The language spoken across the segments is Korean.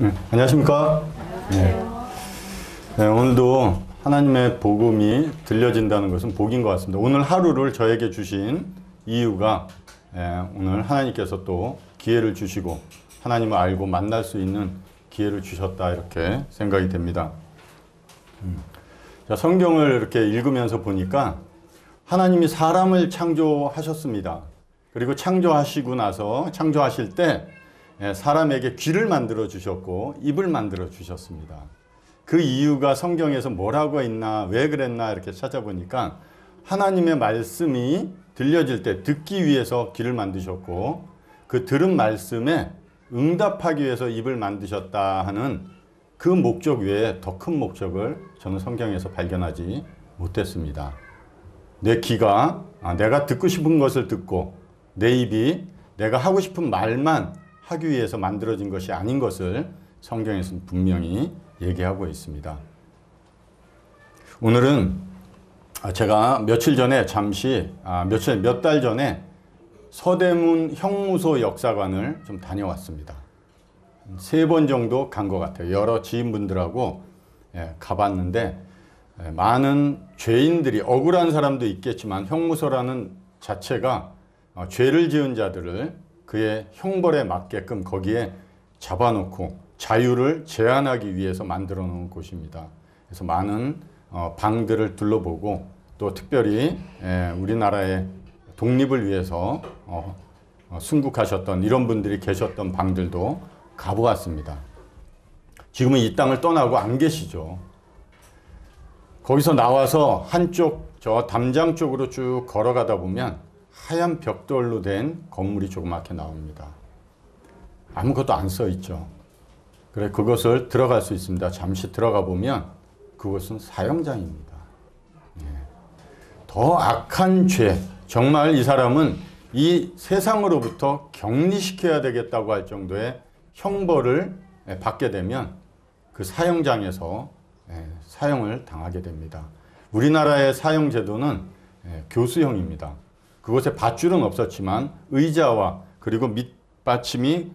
안녕하십니까? 네. 네, 오늘도 하나님의 복음이 들려진다는 것은 복인 것 같습니다. 오늘 하루를 저에게 주신 이유가 오늘 하나님께서 또 기회를 주시고 하나님을 알고 만날 수 있는 기회를 주셨다, 이렇게 생각이 됩니다. 자, 성경을 이렇게 읽으면서 보니까 하나님이 사람을 창조하셨습니다. 그리고 창조하시고 나서 창조하실 때 사람에게 귀를 만들어 주셨고 입을 만들어 주셨습니다. 그 이유가 성경에서 뭐라고 있나, 왜 그랬나 이렇게 찾아보니까 하나님의 말씀이 들려질 때 듣기 위해서 귀를 만드셨고 그 들은 말씀에 응답하기 위해서 입을 만드셨다 하는 그 목적 외에 더 큰 목적을 저는 성경에서 발견하지 못했습니다. 내 귀가 내가 듣고 싶은 것을 듣고 내 입이 내가 하고 싶은 말만 하기 위해서 만들어진 것이 아닌 것을 성경에서는 분명히 얘기하고 있습니다. 오늘은 제가 며칠 전에 몇 달 전에 서대문 형무소 역사관을 좀 다녀왔습니다. 3번 정도 간 것 같아요. 여러 지인분들하고 가봤는데 많은 죄인들이, 억울한 사람도 있겠지만 형무소라는 자체가 죄를 지은 자들을 그의 형벌에 맞게끔 거기에 잡아놓고 자유를 제한하기 위해서 만들어 놓은 곳입니다. 그래서 많은 방들을 둘러보고 또 특별히 우리나라의 독립을 위해서 순국하셨던 이런 분들이 계셨던 방들도 가보았습니다. 지금은 이 땅을 떠나고 안 계시죠. 거기서 나와서 한쪽 저 담장 쪽으로 쭉 걸어가다 보면 하얀 벽돌로 된 건물이 조그맣게 나옵니다. 아무것도 안 써 있죠. 그래, 그것을 들어갈 수 있습니다. 잠시 들어가 보면 그것은 사형장입니다. 더 악한 죄, 정말 이 사람은 이 세상으로부터 격리시켜야 되겠다고 할 정도의 형벌을 받게 되면 그 사형장에서 사형을 당하게 됩니다. 우리나라의 사형 제도는 교수형입니다. 그곳에 밧줄은 없었지만 의자와 그리고 밑받침이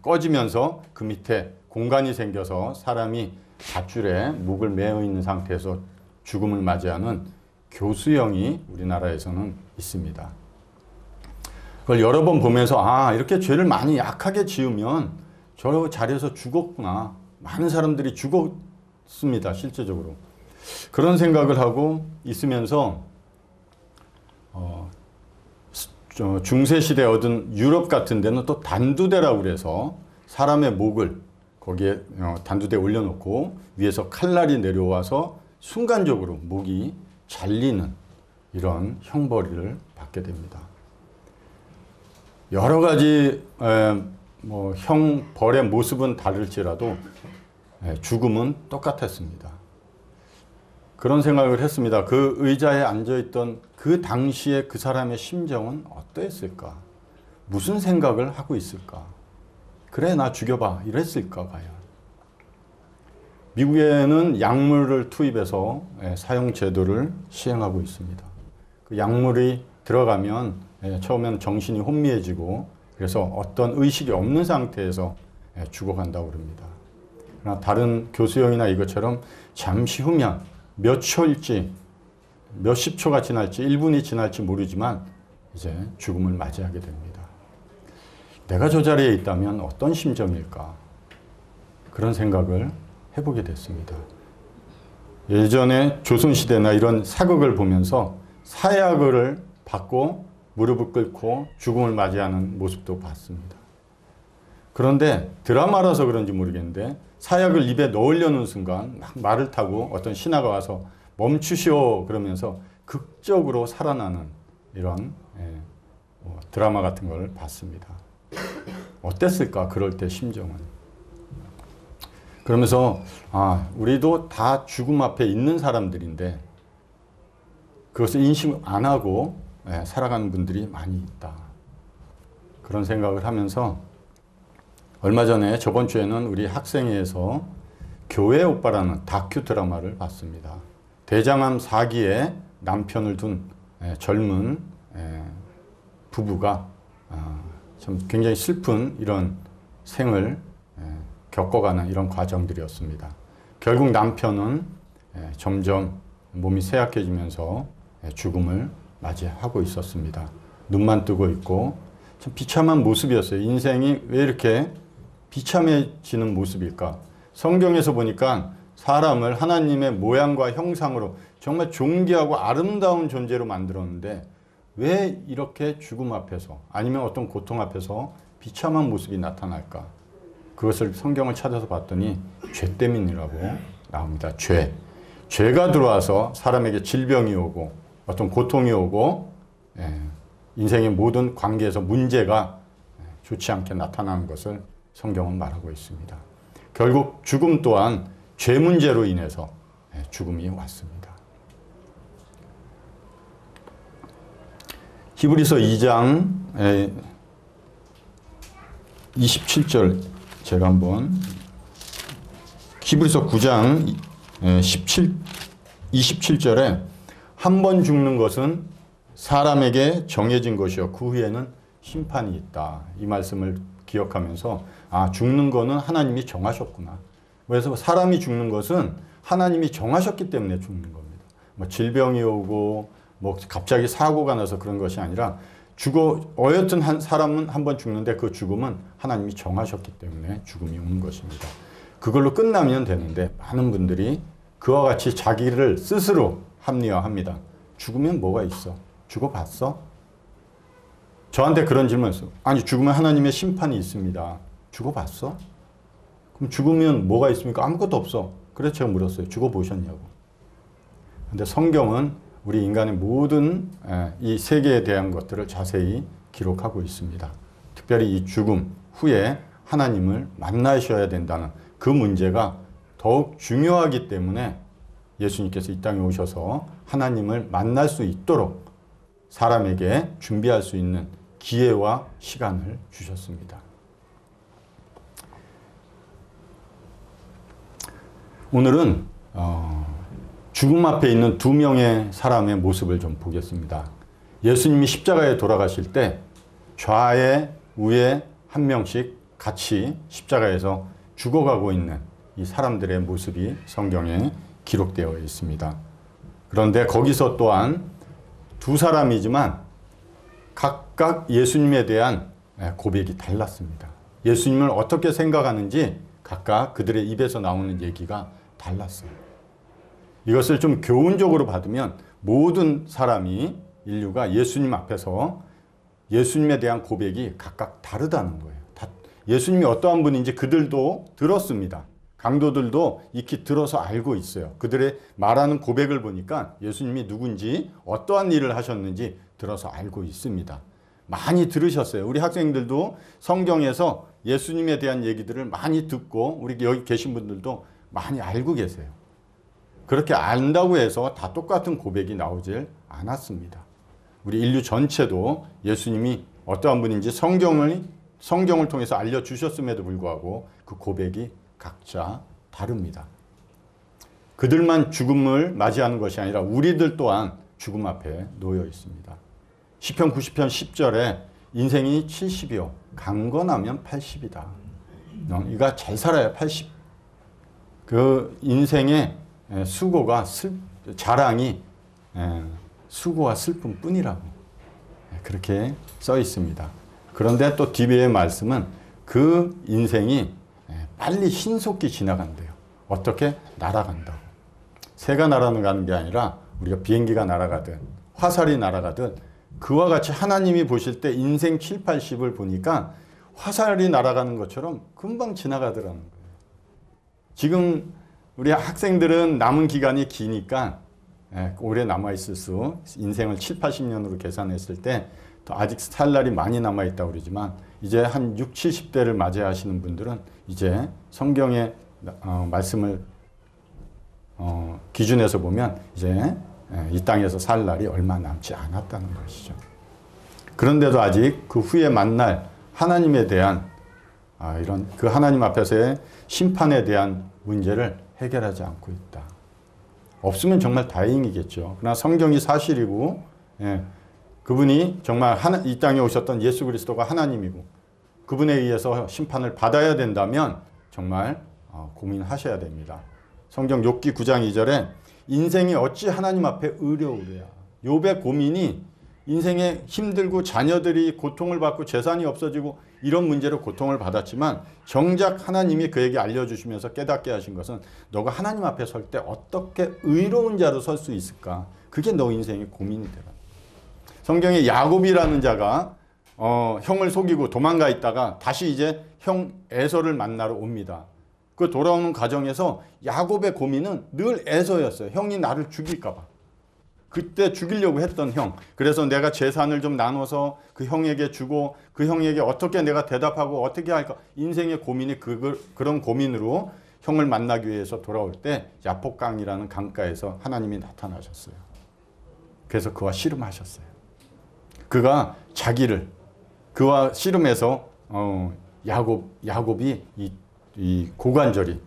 꺼지면서 그 밑에 공간이 생겨서 사람이 밧줄에 목을 매어 있는 상태에서 죽음을 맞이하는 교수형이 우리나라에서는 있습니다. 그걸 여러 번 보면서 이렇게 죄를 많이 약하게 지으면 저 자리에서 죽었구나. 많은 사람들이 죽었습니다. 실제적으로. 그런 생각을 하고 있으면서 중세시대에 얻은 유럽 같은 데는 또 단두대라고 그래서 사람의 목을 거기에 단두대에 올려놓고 위에서 칼날이 내려와서 순간적으로 목이 잘리는 이런 형벌을 받게 됩니다. 여러 가지 형벌의 모습은 다를지라도 죽음은 똑같았습니다. 그런 생각을 했습니다. 그 의자에 앉아있던 그 당시에 그 사람의 심정은 어떠했을까? 무슨 생각을 하고 있을까? 그래, 나 죽여봐. 이랬을까 과연? 미국에는 약물을 투입해서 사형 제도를 시행하고 있습니다. 그 약물이 들어가면 처음엔 정신이 혼미해지고 그래서 어떤 의식이 없는 상태에서 죽어간다고 그럽니다. 그러나 다른 교수형이나 이것처럼 잠시 후면 몇 초일지, 몇십 초가 지날지, 1분이 지날지 모르지만 이제 죽음을 맞이하게 됩니다. 내가 저 자리에 있다면 어떤 심정일까? 그런 생각을 해보게 됐습니다. 예전에 조선시대나 이런 사극을 보면서 사약을 받고 무릎을 꿇고 죽음을 맞이하는 모습도 봤습니다. 그런데 드라마라서 그런지 모르겠는데 사약을 입에 넣으려는 순간 막 말을 타고 어떤 신하가 와서 멈추시오 그러면서 극적으로 살아나는 이런 드라마 같은 걸 봤습니다. 어땠을까 그럴 때 심정은. 그러면서 우리도 다 죽음 앞에 있는 사람들인데 그것을 인식 안 하고 살아가는 분들이 많이 있다. 그런 생각을 하면서 얼마 전에 저번 주에는 우리 학생회에서 교회 오빠라는 다큐 드라마를 봤습니다. 대장암 4기에 남편을 둔 젊은 부부가 참 굉장히 슬픈 이런 생을 겪어가는 이런 과정들이었습니다. 결국 남편은 점점 몸이 쇠약해지면서 죽음을 맞이하고 있었습니다. 눈만 뜨고 있고 참 비참한 모습이었어요. 인생이 왜 이렇게 비참해지는 모습일까? 성경에서 보니까 사람을 하나님의 모양과 형상으로 정말 존귀하고 아름다운 존재로 만들었는데 왜 이렇게 죽음 앞에서 아니면 어떤 고통 앞에서 비참한 모습이 나타날까? 그것을 성경을 찾아서 봤더니 죄 때문이라고 나옵니다. 죄가 들어와서 사람에게 질병이 오고 어떤 고통이 오고 인생의 모든 관계에서 문제가 좋지 않게 나타나는 것을 성경은 말하고 있습니다. 결국 죽음 또한 죄 문제로 인해서 죽음이 왔습니다. 히브리서 2장 27절 제가 한번 히브리서 9장 27절에 한 번 죽는 것은 사람에게 정해진 것이요 그 후에는 심판이 있다. 이 말씀을 기억하면서 죽는 거는 하나님이 정하셨구나. 그래서 사람이 죽는 것은 하나님이 정하셨기 때문에 죽는 겁니다. 뭐 질병이 오고 뭐 갑자기 사고가 나서 그런 것이 아니라 어여튼 한 사람은 한 번 죽는데 그 죽음은 하나님이 정하셨기 때문에 죽음이 오는 것입니다. 그걸로 끝나면 되는데 많은 분들이 그와 같이 자기를 스스로 합리화합니다. 죽으면 뭐가 있어? 죽어봤어? 저한테 그런 질문을 했어요. 아니 죽으면 하나님의 심판이 있습니다. 죽어봤어? 그럼 죽으면 뭐가 있습니까? 아무것도 없어. 그래서 제가 물었어요. 죽어보셨냐고. 근데 성경은 우리 인간의 모든 이 세계에 대한 것들을 자세히 기록하고 있습니다. 특별히 이 죽음 후에 하나님을 만나셔야 된다는 그 문제가 더욱 중요하기 때문에 예수님께서 이 땅에 오셔서 하나님을 만날 수 있도록 사람에게 준비할 수 있는 기회와 시간을 주셨습니다. 오늘은 죽음 앞에 있는 두 명의 사람의 모습을 좀 보겠습니다. 예수님이 십자가에 돌아가실 때 좌에 우에 한 명씩 같이 십자가에서 죽어가고 있는 이 사람들의 모습이 성경에 기록되어 있습니다. 그런데 거기서 또한 두 사람이지만 각각 예수님에 대한 고백이 달랐습니다. 예수님을 어떻게 생각하는지 각각 그들의 입에서 나오는 얘기가 달랐어요. 이것을 좀 교훈적으로 받으면 모든 사람이 인류가 예수님 앞에서 예수님에 대한 고백이 각각 다르다는 거예요. 예수님이 어떠한 분인지 그들도 들었습니다. 강도들도 익히 들어서 알고 있어요. 그들의 말하는 고백을 보니까 예수님이 누군지 어떠한 일을 하셨는지 들어서 알고 있습니다. 많이 들으셨어요. 우리 학생들도 성경에서 예수님에 대한 얘기들을 많이 듣고 우리 여기 계신 분들도 많이 알고 계세요. 그렇게 안다고 해서 다 똑같은 고백이 나오질 않았습니다. 우리 인류 전체도 예수님이 어떠한 분인지 성경을 통해서 알려주셨음에도 불구하고 그 고백이 각자 다릅니다. 그들만 죽음을 맞이하는 것이 아니라 우리들 또한 죽음 앞에 놓여 있습니다. 시편 90편 10절에 인생이 70이요 강건하면 80이다. 네가 잘 살아야 80. 그 인생의 수고가 자랑이 수고와 슬픔뿐이라고 그렇게 써 있습니다. 그런데 또 뒤에 말씀은 그 인생이 빨리 신속히 지나간대요. 어떻게? 날아간다고. 새가 날아가는 게 아니라 우리가 비행기가 날아가든 화살이 날아가든 그와 같이 하나님이 보실 때 인생 7, 80을 보니까 화살이 날아가는 것처럼 금방 지나가더라는 거예요. 지금 우리 학생들은 남은 기간이 기니까 오래 남아있을 수 인생을 7, 80년으로 계산했을 때 아직 살 날이 많이 남아있다고 그러지만 이제 한 6, 70대를 맞이하시는 분들은 이제 성경의 말씀을 기준에서 보면 이제 이 땅에서 살 날이 얼마 남지 않았다는 것이죠. 그런데도 아직 그 후에 만날 하나님에 대한 이런 그 하나님 앞에서의 심판에 대한 문제를 해결하지 않고 있다. 없으면 정말 다행이겠죠. 그러나 성경이 사실이고 그분이 정말 이 땅에 오셨던 예수 그리스도가 하나님이고 그분에 의해서 심판을 받아야 된다면 정말 고민하셔야 됩니다. 성경 욥기 9장 2절에 인생이 어찌 하나님 앞에 의로우랴. 욥의 고민이 인생에 힘들고 자녀들이 고통을 받고 재산이 없어지고 이런 문제로 고통을 받았지만 정작 하나님이 그에게 알려주시면서 깨닫게 하신 것은 너가 하나님 앞에 설 때 어떻게 의로운 자로 설 수 있을까? 그게 너 인생의 고민이 되라. 성경에 야곱이라는 자가 형을 속이고 도망가 있다가 다시 이제 형 에서를 만나러 옵니다. 그 돌아오는 과정에서 야곱의 고민은 늘 에서였어요. 형이 나를 죽일까 봐. 그때 죽이려고 했던 형. 그래서 내가 재산을 좀 나눠서 그 형에게 주고 그 형에게 어떻게 내가 대답하고 어떻게 할까. 인생의 고민이 그런 고민으로 형을 만나기 위해서 돌아올 때 야복강이라는 강가에서 하나님이 나타나셨어요. 그래서 그와 씨름하셨어요. 그가 자기를 그와 씨름해서 야곱이 이 고관절이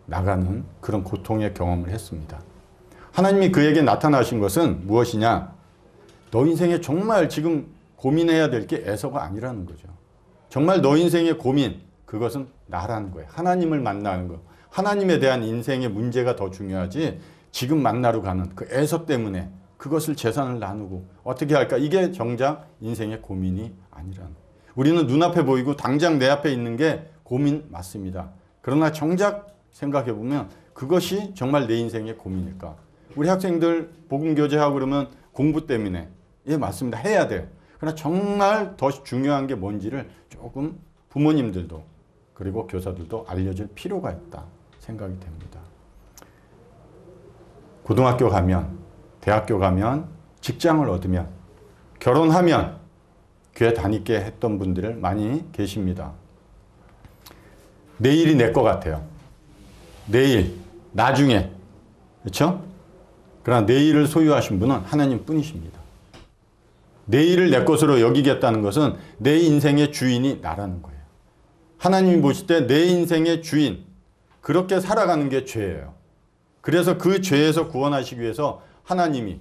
나가는 그런 고통의 경험을 했습니다. 하나님이 그에게 나타나신 것은 무엇이냐? 너 인생에 정말 지금 고민해야 될 게 에서가 아니라는 거죠. 정말 너 인생의 고민, 그것은 나라는 거예요. 하나님을 만나는 거. 하나님에 대한 인생의 문제가 더 중요하지 지금 만나러 가는 그 에서 때문에 그것을 재산을 나누고 어떻게 할까? 이게 정작 인생의 고민이 아니라는 거예요. 우리는 눈앞에 보이고 당장 내 앞에 있는 게 고민 맞습니다. 그러나 정작 생각해 보면 그것이 정말 내 인생의 고민일까? 우리 학생들 복음교제하고 그러면 공부 때문에 예 맞습니다. 해야 돼요. 그러나 정말 더 중요한 게 뭔지를 조금 부모님들도 그리고 교사들도 알려줄 필요가 있다 생각이 됩니다. 고등학교 가면 대학교 가면 직장을 얻으면 결혼하면 교회 다니게 했던 분들 많이 계십니다. 내일이 내 것 같아요. 내일, 나중에 그렇죠? 그러나 내일을 소유하신 분은 하나님 뿐이십니다. 내일을 내 것으로 여기겠다는 것은 내 인생의 주인이 나라는 거예요. 하나님이 보실 때 내 인생의 주인, 그렇게 살아가는 게 죄예요. 그래서 그 죄에서 구원하시기 위해서 하나님이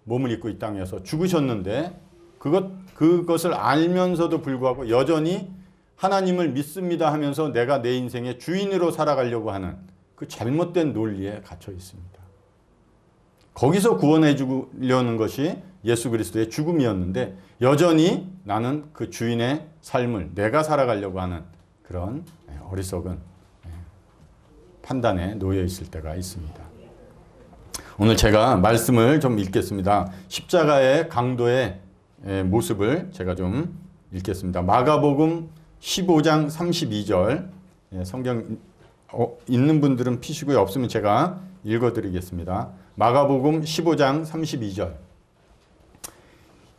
몸을 입고 이 땅에서 죽으셨는데 그것을 알면서도 불구하고 여전히 하나님을 믿습니다 하면서 내가 내 인생의 주인으로 살아가려고 하는 그 잘못된 논리에 갇혀 있습니다. 거기서 구원해 주려는 것이 예수 그리스도의 죽음이었는데 여전히 나는 그 주인의 삶을 내가 살아가려고 하는 그런 어리석은 판단에 놓여 있을 때가 있습니다. 오늘 제가 말씀을 좀 읽겠습니다. 십자가의 강도의 모습을 제가 좀 읽겠습니다. 마가복음 15장 32절 성경 있는 분들은 피시고요. 없으면 제가 읽어드리겠습니다. 마가복음 15장 32절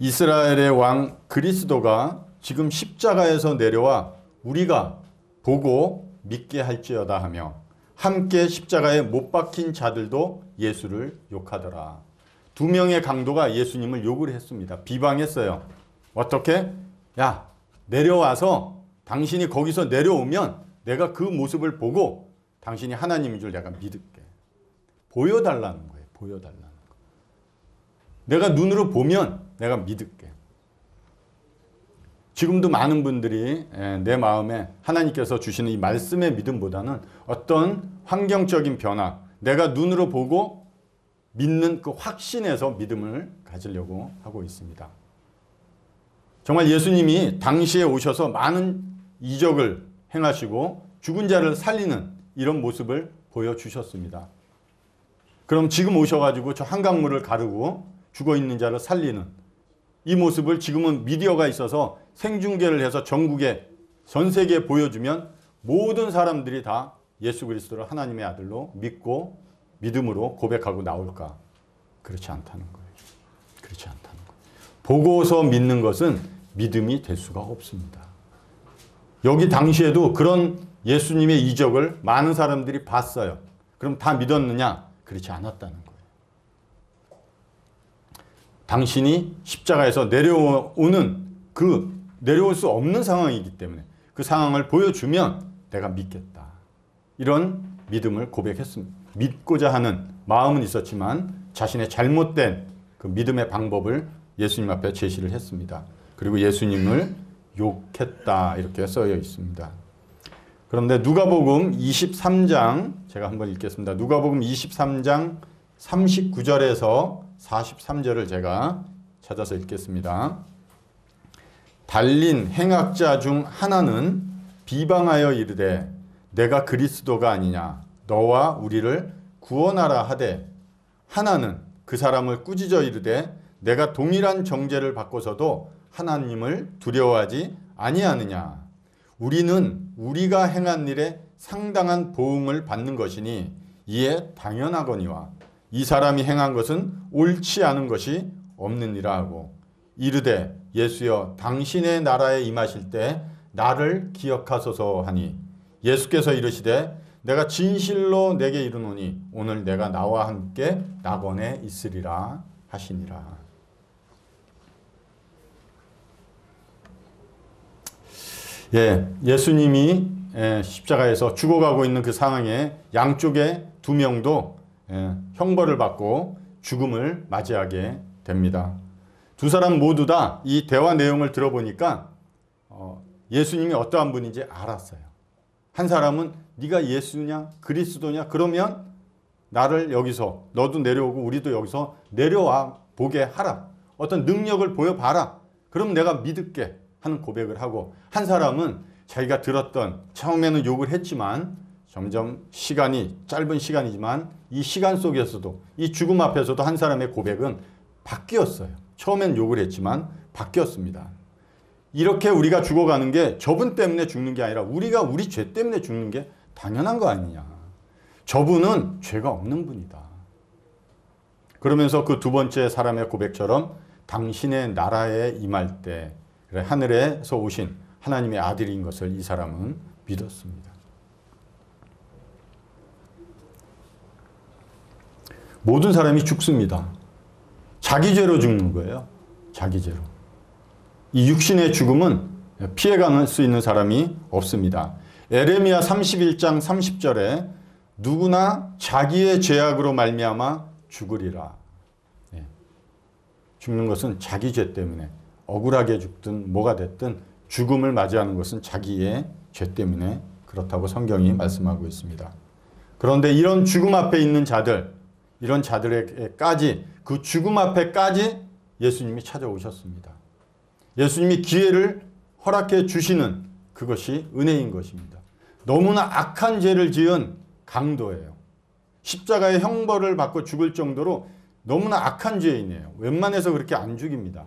이스라엘의 왕 그리스도가 지금 십자가에서 내려와 우리가 보고 믿게 할지어다 하며 함께 십자가에 못 박힌 자들도 예수를 욕하더라. 두 명의 강도가 예수님을 욕을 했습니다. 비방했어요. 어떻게? 야, 내려와서 당신이 거기서 내려오면 내가 그 모습을 보고 당신이 하나님인 줄 내가 믿을게. 보여달라는 거예요. 보여달라는 거. 내가 눈으로 보면 내가 믿을게. 지금도 많은 분들이 내 마음에 하나님께서 주시는 이 말씀의 믿음보다는 어떤 환경적인 변화, 내가 눈으로 보고 믿는 그 확신에서 믿음을 가지려고 하고 있습니다. 정말 예수님이 당시에 오셔서 많은 이적을 행하시고 죽은 자를 살리는 이런 모습을 보여주셨습니다. 그럼 지금 오셔가지고 저 한강물을 가르고 죽어있는 자를 살리는 이 모습을 지금은 미디어가 있어서 생중계를 해서 전국에 전 세계에 보여주면 모든 사람들이 다 예수 그리스도를 하나님의 아들로 믿고 믿음으로 고백하고 나올까? 그렇지 않다는 거예요. 그렇지 않다는 거예요. 보고서 믿는 것은 믿음이 될 수가 없습니다. 여기 당시에도 그런 예수님의 이적을 많은 사람들이 봤어요. 그럼 다 믿었느냐? 그렇지 않았다는 거예요. 당신이 십자가에서 내려오는 내려올 수 없는 상황이기 때문에 그 상황을 보여주면 내가 믿겠다. 이런 믿음을 고백했습니다. 믿고자 하는 마음은 있었지만 자신의 잘못된 그 믿음의 방법을 예수님 앞에 제시를 했습니다. 그리고 예수님을 욕했다 이렇게 써여 있습니다. 그런데 누가복음 23장 제가 한번 읽겠습니다. 누가복음 23장 39절에서 43절을 제가 찾아서 읽겠습니다. 달린 행악자 중 하나는 비방하여 이르되 내가 그리스도가 아니냐 너와 우리를 구원하라 하되 하나는 그 사람을 꾸짖어 이르되 내가 동일한 정죄를 받고서도 하나님을 두려워하지 아니하느냐 우리는 우리가 행한 일에 상당한 보응을 받는 것이니 이에 당연하거니와 이 사람이 행한 것은 옳지 않은 것이 없느니라 하고 이르되 예수여 당신의 나라에 임하실 때 나를 기억하소서 하니 예수께서 이르시되 내가 진실로 내게 이르노니 오늘 내가 나와 함께 낙원에 있으리라 하시니라. 예수님이 십자가에서 죽어가고 있는 그 상황에 양쪽에 두 명도 형벌을 받고 죽음을 맞이하게 됩니다. 두 사람 모두 다 이 대화 내용을 들어보니까 예수님이 어떠한 분인지 알았어요. 한 사람은 네가 예수냐 그리스도냐 그러면 나를 여기서 너도 내려오고 우리도 여기서 내려와 보게 하라. 어떤 능력을 보여봐라. 그럼 내가 믿을게 하는 고백을 하고 한 사람은 자기가 들었던 처음에는 욕을 했지만 점점 시간이 짧은 시간이지만 이 시간 속에서도 이 죽음 앞에서도 한 사람의 고백은 바뀌었어요. 처음엔 욕을 했지만 바뀌었습니다. 이렇게 우리가 죽어가는 게 저분 때문에 죽는 게 아니라 우리가 우리 죄 때문에 죽는 게 당연한 거 아니냐. 저분은 죄가 없는 분이다. 그러면서 그 두 번째 사람의 고백처럼 당신의 나라에 임할 때 하늘에서 오신 하나님의 아들인 것을 이 사람은 믿었습니다. 모든 사람이 죽습니다. 자기 죄로 죽는 거예요. 자기 죄로. 이 육신의 죽음은 피해갈 수 있는 사람이 없습니다. 에레미야 31장 30절에 누구나 자기의 죄악으로 말미암아 죽으리라. 죽는 것은 자기 죄 때문에 억울하게 죽든 뭐가 됐든 죽음을 맞이하는 것은 자기의 죄 때문에 그렇다고 성경이 말씀하고 있습니다. 그런데 이런 죽음 앞에 있는 자들, 이런 자들에게까지 그 죽음 앞에까지 예수님이 찾아오셨습니다. 예수님이 기회를 허락해 주시는 그것이 은혜인 것입니다. 너무나 악한 죄를 지은 강도예요. 십자가의 형벌을 받고 죽을 정도로 너무나 악한 죄인이에요. 웬만해서 그렇게 안 죽입니다.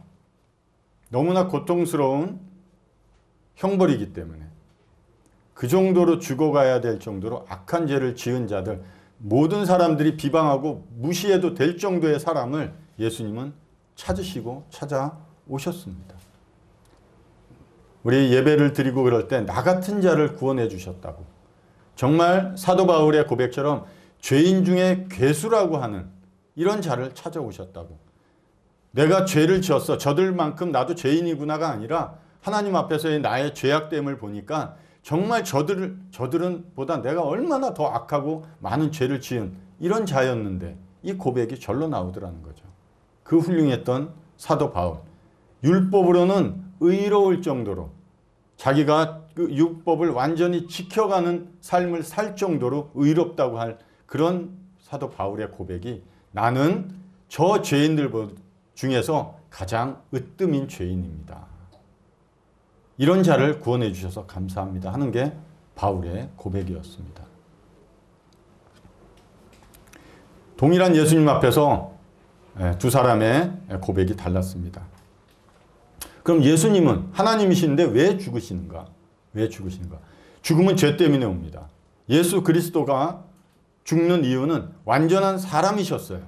너무나 고통스러운 형벌이기 때문에 그 정도로 죽어가야 될 정도로 악한 죄를 지은 자들, 모든 사람들이 비방하고 무시해도 될 정도의 사람을 예수님은 찾으시고 찾아오셨습니다. 우리 예배를 드리고 그럴 때 나 같은 자를 구원해 주셨다고. 정말 사도 바울의 고백처럼 죄인 중에 괴수라고 하는 이런 자를 찾아오셨다고. 내가 죄를 지었어. 저들만큼 나도 죄인이구나가 아니라 하나님 앞에서의 나의 죄악됨을 보니까 정말 저들은 보다 내가 얼마나 더 악하고 많은 죄를 지은 이런 자였는데 이 고백이 절로 나오더라는 거죠. 그 훌륭했던 사도 바울. 율법으로는 의로울 정도로 자기가 그 율법을 완전히 지켜가는 삶을 살 정도로 의롭다고 할 그런 사도 바울의 고백이 나는 저 죄인들 중에서 가장 으뜸인 죄인입니다. 이런 자를 구원해 주셔서 감사합니다 하는 게 바울의 고백이었습니다. 동일한 예수님 앞에서 두 사람의 고백이 달랐습니다. 그럼 예수님은 하나님이신데 왜 죽으시는가? 왜 죽으시는가? 죽음은 죄 때문에 옵니다. 예수 그리스도가 죽는 이유는 완전한 사람이셨어요.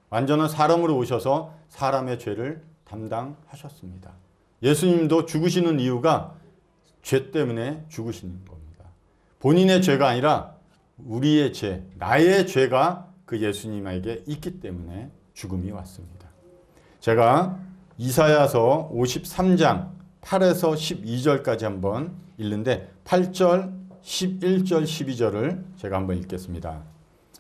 완전한 사람으로 오셔서 사람의 죄를 담당하셨습니다. 예수님도 죽으시는 이유가 죄 때문에 죽으시는 겁니다. 본인의 죄가 아니라 우리의 죄, 나의 죄가 그 예수님에게 있기 때문에 죽음이 왔습니다. 제가 이사야서 53장 8에서 12절까지 한번 읽는데 8절, 11절, 12절을 제가 한번 읽겠습니다.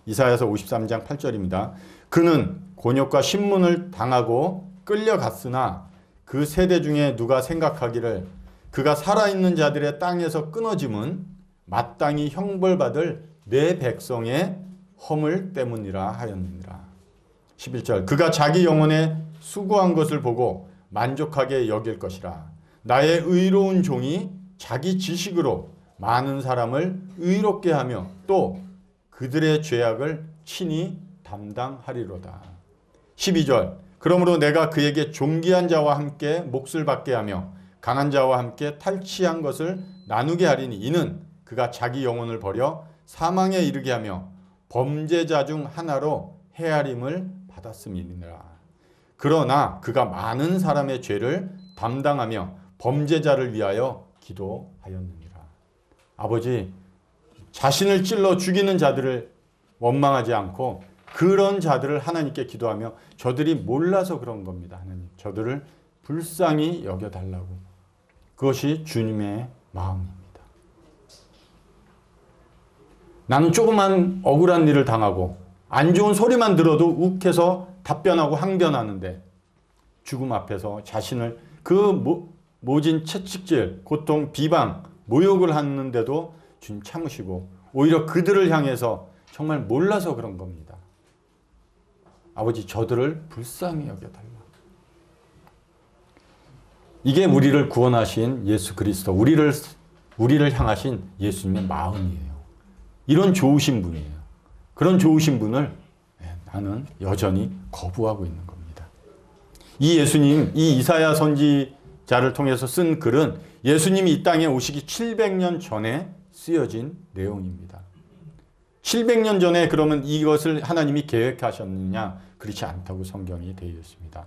이사야서 53장 8절입니다. 그는 곤욕과 신문을 당하고 끌려갔으나 그 세대 중에 누가 생각하기를 그가 살아있는 자들의 땅에서 끊어짐은 마땅히 형벌받을 내 백성의 허물 때문이라 하였느니라. 11절 그가 자기 영혼에 수고한 것을 보고 만족하게 여길 것이라. 나의 의로운 종이 자기 지식으로 많은 사람을 의롭게 하며 또 그들의 죄악을 친히 담당하리로다. 12절 그러므로 내가 그에게 존귀한 자와 함께 몫을 받게 하며 강한 자와 함께 탈취한 것을 나누게 하리니 이는 그가 자기 영혼을 버려 사망에 이르게 하며 범죄자 중 하나로 헤아림을 받았음이니라. 그러나 그가 많은 사람의 죄를 담당하며 범죄자를 위하여 기도하였느니라. 아버지, 자신을 찔러 죽이는 자들을 원망하지 않고 그런 자들을 하나님께 기도하며 저들이 몰라서 그런 겁니다. 하나님, 저들을 불쌍히 여겨달라고. 그것이 주님의 마음입니다. 나는 조그만 억울한 일을 당하고 안 좋은 소리만 들어도 욱해서 답변하고 항변하는데 죽음 앞에서 자신을 그 모진 채찍질, 고통, 비방, 모욕을 하는데도 주님 참으시고 오히려 그들을 향해서 정말 몰라서 그런 겁니다. 아버지, 저들을 불쌍히 여겨달라. 이게 우리를 구원하신 예수 그리스도, 우리를 향하신 예수님의 마음이에요. 이런 좋으신 분이에요. 그런 좋으신 분을 나는 여전히 거부하고 있는 겁니다. 이 예수님, 이 이사야 선지자를 통해서 쓴 글은 예수님이 이 땅에 오시기 700년 전에 쓰여진 내용입니다. 700년 전에 그러면 이것을 하나님이 계획하셨느냐? 그렇지 않다고 성경이 되어 있습니다.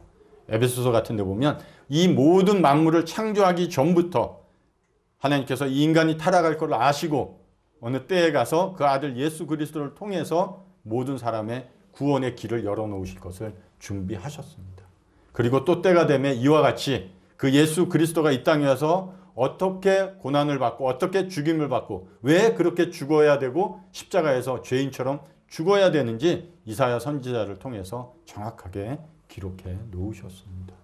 에베소서 같은 데 보면 이 모든 만물을 창조하기 전부터 하나님께서 이 인간이 타락할 것을 아시고 어느 때에 가서 그 아들 예수 그리스도를 통해서 모든 사람의 구원의 길을 열어놓으실 것을 준비하셨습니다. 그리고 또 때가 되면 이와 같이 그 예수 그리스도가 이 땅에 와서 어떻게 고난을 받고 어떻게 죽임을 받고 왜 그렇게 죽어야 되고 십자가에서 죄인처럼 죽어야 되는지 이사야 선지자를 통해서 정확하게 기록해 놓으셨습니다.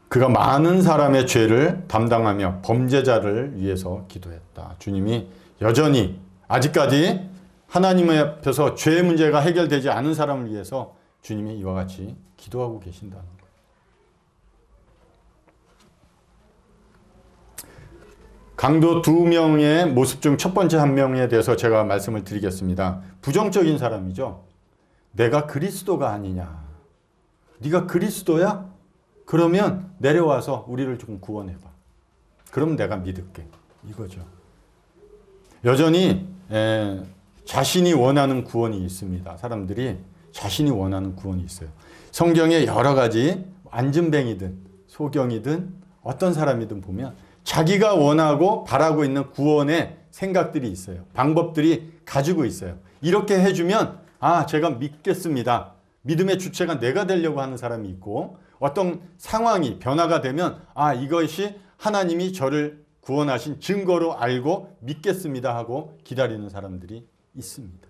그가 많은 사람의 죄를 담당하며 범죄자를 위해서 기도했다. 주님이 여전히 아직까지 하나님 앞에서 죄 문제가 해결되지 않은 사람을 위해서 주님이 이와 같이 기도하고 계신다는 거예요. 강도 2명의 모습 중 첫 번째 한 명에 대해서 제가 말씀을 드리겠습니다. 부정적인 사람이죠. 내가 그리스도가 아니냐. 네가 그리스도야? 그러면 내려와서 우리를 좀 구원해봐. 그럼 내가 믿을게. 이거죠. 여전히 자신이 원하는 구원이 있습니다. 사람들이 자신이 원하는 구원이 있어요. 성경에 여러 가지 안진뱅이든 소경이든 어떤 사람이든 보면 자기가 원하고 바라고 있는 구원의 생각들이 있어요. 방법들이 가지고 있어요. 이렇게 해주면 제가 믿겠습니다. 믿음의 주체가 내가 되려고 하는 사람이 있고 어떤 상황이 변화가 되면 이것이 하나님이 저를 구원하신 증거로 알고 믿겠습니다 하고 기다리는 사람들이 있습니다.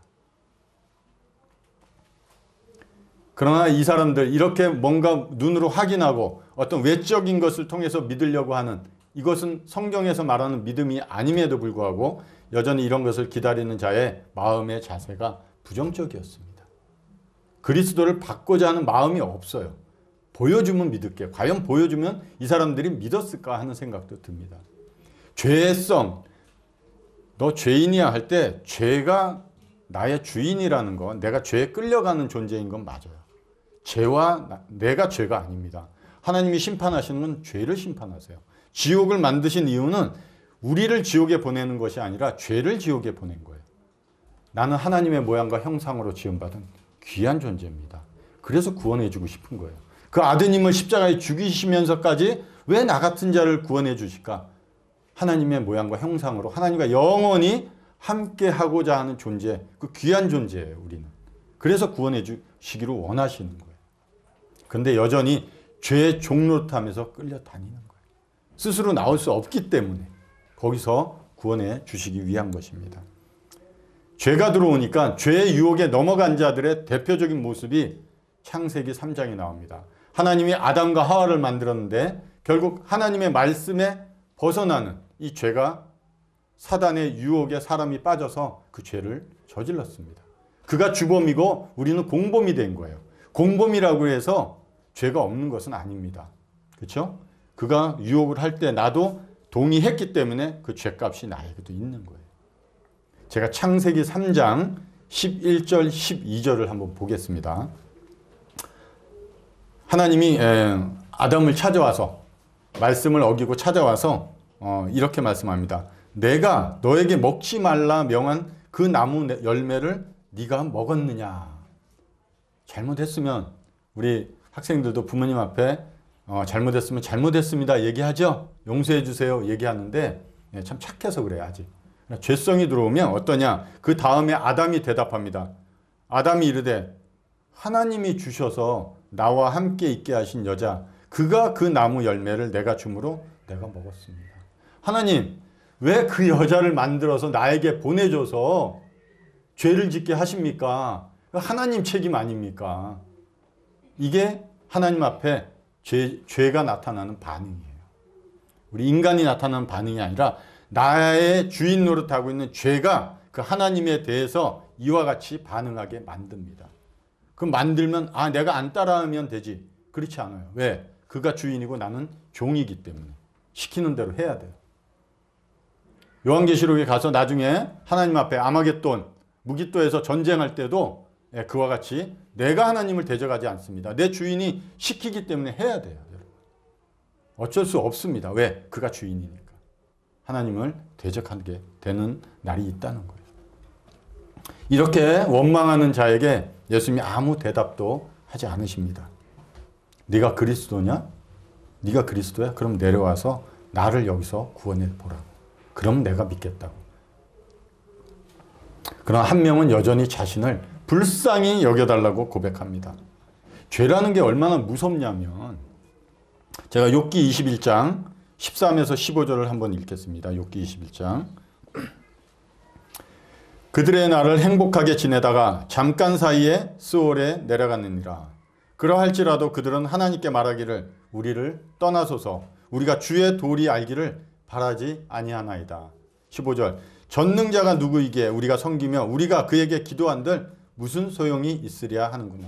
그러나 이 사람들 이렇게 뭔가 눈으로 확인하고 어떤 외적인 것을 통해서 믿으려고 하는 이것은 성경에서 말하는 믿음이 아님에도 불구하고 여전히 이런 것을 기다리는 자의 마음의 자세가 부정적이었습니다. 그리스도를 받고자 하는 마음이 없어요. 보여주면 믿을게. 과연 보여주면 이 사람들이 믿었을까 하는 생각도 듭니다. 죄성, 너 죄인이야 할 때 죄가 나의 주인이라는 건 내가 죄에 끌려가는 존재인 건 맞아요. 죄와 내가 죄가 아닙니다. 하나님이 심판하시는 건 죄를 심판하세요. 지옥을 만드신 이유는 우리를 지옥에 보내는 것이 아니라 죄를 지옥에 보낸 거예요. 나는 하나님의 모양과 형상으로 지음받은 귀한 존재입니다. 그래서 구원해주고 싶은 거예요. 그 아드님을 십자가에 죽이시면서까지 왜 나 같은 자를 구원해 주실까? 하나님의 모양과 형상으로 하나님과 영원히 함께하고자 하는 존재, 그 귀한 존재예요. 우리는. 그래서 구원해 주시기를 원하시는 거예요. 그런데 여전히 죄의 종노릇하면서 끌려다니는 거예요. 스스로 나올 수 없기 때문에 거기서 구원해 주시기 위한 것입니다. 죄가 들어오니까 죄의 유혹에 넘어간 자들의 대표적인 모습이 창세기 3장에 나옵니다. 하나님이 아담과 하와를 만들었는데 결국 하나님의 말씀에 벗어나는 이 죄가 사단의 유혹에 사람이 빠져서 그 죄를 저질렀습니다. 그가 주범이고 우리는 공범이 된 거예요. 공범이라고 해서 죄가 없는 것은 아닙니다. 그렇죠? 그가 유혹을 할 때 나도 동의했기 때문에 그 죄값이 나에게도 있는 거예요. 제가 창세기 3장 11절 12절을 한번 보겠습니다. 하나님이 아담을 찾아와서 말씀을 어기고 찾아와서 이렇게 말씀합니다. 내가 너에게 먹지 말라 명한 그 나무 열매를 네가 먹었느냐. 잘못했으면 우리 학생들도 부모님 앞에 잘못했으면 잘못했습니다 얘기하죠. 용서해 주세요 얘기하는데 참 착해서 그래요. 아직 죄성이 들어오면 어떠냐. 그 다음에 아담이 대답합니다. 아담이 이르되 하나님이 주셔서 나와 함께 있게 하신 여자 그가 그 나무 열매를 내가 줌으로 내가 먹었습니다. 하나님 왜 그 여자를 만들어서 나에게 보내줘서 죄를 짓게 하십니까? 하나님 책임 아닙니까? 이게 하나님 앞에 죄가 나타나는 반응이에요. 우리 인간이 나타나는 반응이 아니라 나의 주인 노릇하고 있는 죄가 그 하나님에 대해서 이와 같이 반응하게 만듭니다. 그럼 만들면 내가 안 따라하면 되지. 그렇지 않아요. 왜? 그가 주인이고 나는 종이기 때문에 시키는 대로 해야 돼요. 요한계시록에 가서 나중에 하나님 앞에 아마겟돈 무기또에서 전쟁할 때도 그와 같이 내가 하나님을 대적하지 않습니다. 내 주인이 시키기 때문에 해야 돼요. 여러분. 어쩔 수 없습니다. 왜? 그가 주인이니까. 하나님을 대적하게 되는 날이 있다는 거예요. 이렇게 원망하는 자에게 예수님이 아무 대답도 하지 않으십니다. 네가 그리스도냐? 네가 그리스도야? 그럼 내려와서 나를 여기서 구원해 보라고. 그럼 내가 믿겠다고. 그러나 한 명은 여전히 자신을 불쌍히 여겨달라고 고백합니다. 죄라는 게 얼마나 무섭냐면 제가 욥기 21장 13에서 15절을 한번 읽겠습니다. 욥기 21장. 그들의 날을 행복하게 지내다가 잠깐 사이에 스올에 내려갔느니라. 그러할지라도 그들은 하나님께 말하기를 우리를 떠나소서 우리가 주의 도리 알기를 바라지 아니하나이다. 15절. 전능자가 누구이기에 우리가 섬기며 우리가 그에게 기도한들 무슨 소용이 있으랴 하는구나.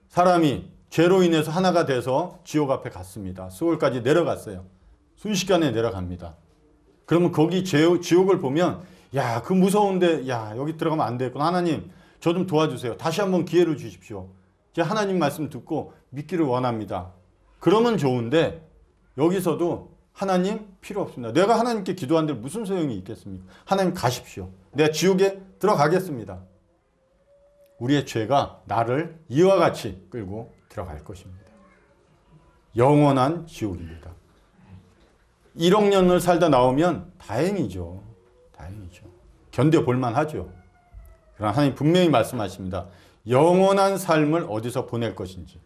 사람이 죄로 인해서 하나가 돼서 지옥 앞에 갔습니다. 스올까지 내려갔어요. 순식간에 내려갑니다. 그러면 거기 지옥을 보면 야, 그 무서운데 야, 여기 들어가면 안 되겠구나. 하나님 저 좀 도와주세요. 다시 한번 기회를 주십시오. 제가 하나님 말씀 듣고 믿기를 원합니다. 그러면 좋은데 여기서도 하나님 필요 없습니다. 내가 하나님께 기도한들 무슨 소용이 있겠습니까? 하나님 가십시오. 내가 지옥에 들어가겠습니다. 우리의 죄가 나를 이와 같이 끌고 들어갈 것입니다. 영원한 지옥입니다. 1억 년을 살다 나오면 다행이죠. 다행이죠. 견뎌볼만 하죠. 그러나 하나님 분명히 말씀하십니다. 영원한 삶을 어디서 보낼 것인지.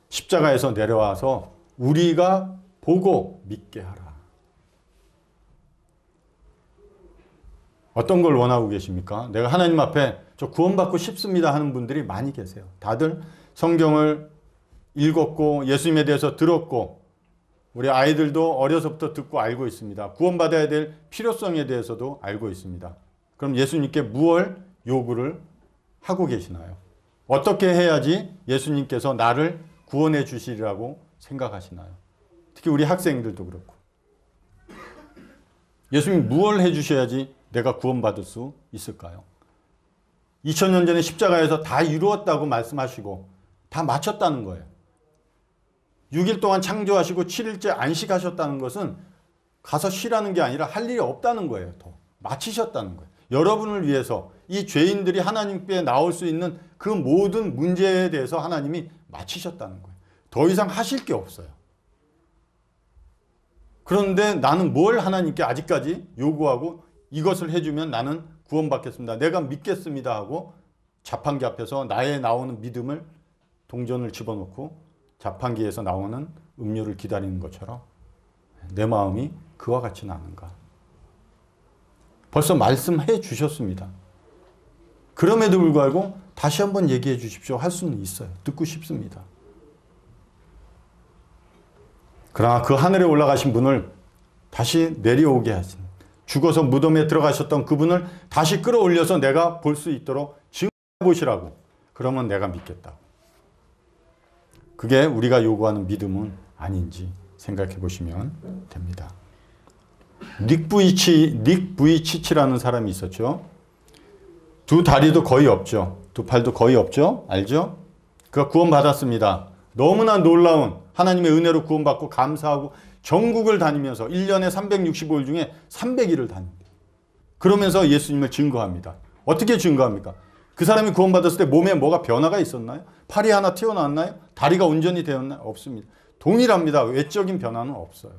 십자가에서 내려와서 우리가 보고 믿게 하라. 어떤 걸 원하고 계십니까? 내가 하나님 앞에 저 구원받고 싶습니다 하는 분들이 많이 계세요. 다들 성경을 읽었고 예수님에 대해서 들었고 우리 아이들도 어려서부터 듣고 알고 있습니다. 구원받아야 될 필요성에 대해서도 알고 있습니다. 그럼 예수님께 무엇을 요구를 하고 계시나요? 어떻게 해야지 예수님께서 나를 구원해 주시리라고 생각하시나요? 특히 우리 학생들도 그렇고. 예수님이 무엇을 해주셔야지 내가 구원받을 수 있을까요? 2000년 전에 십자가에서 다 이루었다고 말씀하시고 다 마쳤다는 거예요. 6일 동안 창조하시고 7일째 안식하셨다는 것은 가서 쉬라는 게 아니라 할 일이 없다는 거예요. 더 마치셨다는 거예요. 여러분을 위해서 이 죄인들이 하나님께 나올 수 있는 그 모든 문제에 대해서 하나님이 마치셨다는 거예요. 더 이상 하실 게 없어요. 그런데 나는 뭘 하나님께 아직까지 요구하고 이것을 해주면 나는 구원받겠습니다. 내가 믿겠습니다 하고 자판기 앞에서 나의 나오는 믿음을 동전을 집어넣고 자판기에서 나오는 음료를 기다리는 것처럼 내 마음이 그와 같지는 않은가. 벌써 말씀해 주셨습니다. 그럼에도 불구하고 다시 한번 얘기해 주십시오 할 수는 있어요. 듣고 싶습니다. 그러나 그 하늘에 올라가신 분을 다시 내려오게 하신, 죽어서 무덤에 들어가셨던 그분을 다시 끌어올려서 내가 볼 수 있도록 증거해 보시라고. 그러면 내가 믿겠다. 그게 우리가 요구하는 믿음은 아닌지 생각해 보시면 됩니다. 닉 부이치치라는 사람이 있었죠. 두 다리도 거의 없죠. 두 팔도 거의 없죠. 알죠? 그가 구원받았습니다. 너무나 놀라운 하나님의 은혜로 구원받고 감사하고 전국을 다니면서 1년에 365일 중에 300일을 다닙니다. 그러면서 예수님을 증거합니다. 어떻게 증거합니까? 그 사람이 구원받았을 때 몸에 뭐가 변화가 있었나요? 팔이 하나 튀어나왔나요? 다리가 온전히 되었나요? 없습니다. 동일합니다. 외적인 변화는 없어요.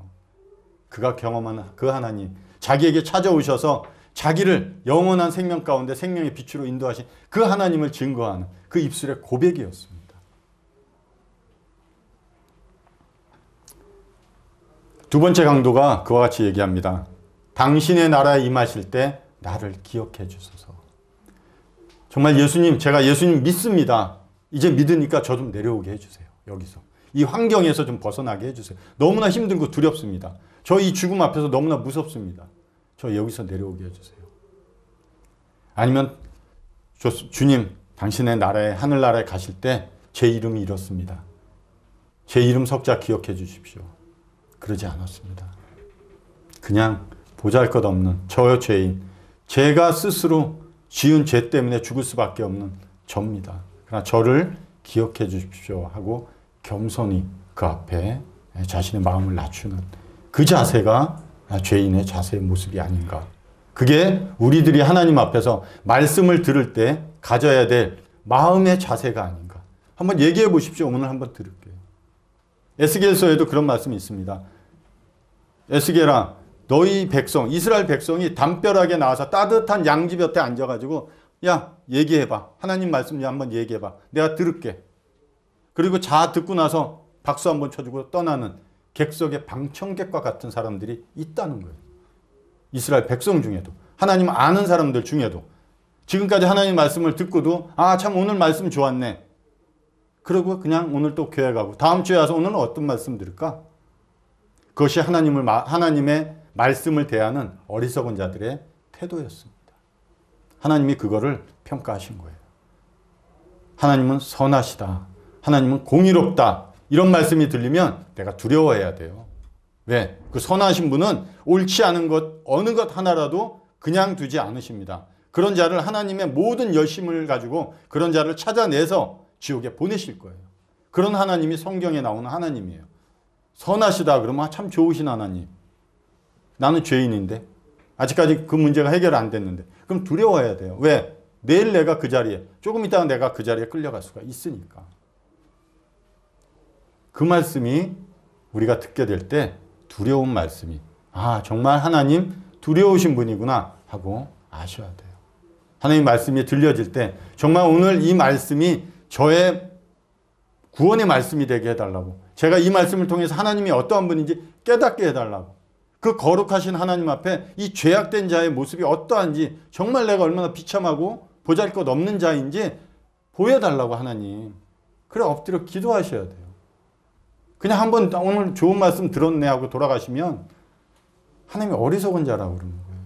그가 경험한 그 하나님, 자기에게 찾아오셔서 자기를 영원한 생명 가운데 생명의 빛으로 인도하신 그 하나님을 증거하는 그 입술의 고백이었습니다. 두 번째 강도가 그와 같이 얘기합니다. 당신의 나라에 임하실 때 나를 기억해 주소서. 정말 예수님, 제가 예수님 믿습니다. 이제 믿으니까 저 좀 내려오게 해주세요. 여기서. 이 환경에서 좀 벗어나게 해주세요. 너무나 힘들고 두렵습니다. 저 이 죽음 앞에서 너무나 무섭습니다. 저 여기서 내려오게 해주세요. 아니면 주님, 당신의 나라에, 하늘나라에 가실 때 제 이름이 이렇습니다. 제 이름 석자 기억해 주십시오. 그러지 않았습니다. 그냥 보잘것없는 저 죄인, 제가 스스로 지은 죄 때문에 죽을 수밖에 없는 저입니다. 그러나 저를 기억해 주십시오 하고 겸손히 그 앞에 자신의 마음을 낮추는 그 자세가 죄인의 자세의 모습이 아닌가. 그게 우리들이 하나님 앞에서 말씀을 들을 때 가져야 될 마음의 자세가 아닌가. 한번 얘기해 보십시오. 오늘 한번 들을게요. 에스겔서에도 그런 말씀이 있습니다. 에스겔아, 너희 백성, 이스라엘 백성이 담벼락에 나와서 따뜻한 양지 곁에 앉아가지고 야, 얘기해봐. 하나님 말씀 한번 얘기해봐. 내가 들을게. 그리고 듣고 나서 박수 한번 쳐주고 떠나는 객석의 방청객과 같은 사람들이 있다는 거예요. 이스라엘 백성 중에도, 하나님 아는 사람들 중에도, 지금까지 하나님 말씀을 듣고도 참 오늘 말씀 좋았네. 그러고 그냥 오늘 또 교회 가고 다음 주에 와서 오늘은 어떤 말씀 들을까? 그것이 하나님의 말씀을 대하는 어리석은 자들의 태도였습니다. 하나님이 그거를 평가하신 거예요. 하나님은 선하시다. 하나님은 공의롭다. 이런 말씀이 들리면 내가 두려워해야 돼요. 왜? 그 선하신 분은 옳지 않은 것, 어느 것 하나라도 그냥 두지 않으십니다. 그런 자를 하나님의 모든 열심을 가지고 그런 자를 찾아내서 지옥에 보내실 거예요. 그런 하나님이 성경에 나오는 하나님이에요. 선하시다 그러면 참 좋으신 하나님. 나는 죄인인데 아직까지 그 문제가 해결 안 됐는데 그럼 두려워해야 돼요. 왜? 내일 내가 그 자리에, 조금 있다가 내가 그 자리에 끌려갈 수가 있으니까. 그 말씀이 우리가 듣게 될 때 두려운 말씀이, 정말 하나님 두려우신 분이구나 하고 아셔야 돼요. 하나님 말씀이 들려질 때 정말 오늘 이 말씀이 저의 구원의 말씀이 되게 해달라고, 제가 이 말씀을 통해서 하나님이 어떠한 분인지 깨닫게 해달라고, 그 거룩하신 하나님 앞에 이 죄악된 자의 모습이 어떠한지, 정말 내가 얼마나 비참하고 보잘것없는 자인지 보여달라고 하나님. 그래 엎드려 기도하셔야 돼요. 그냥 한번 오늘 좋은 말씀 들었네 하고 돌아가시면 하나님이 어리석은 자라고 그러는 거예요.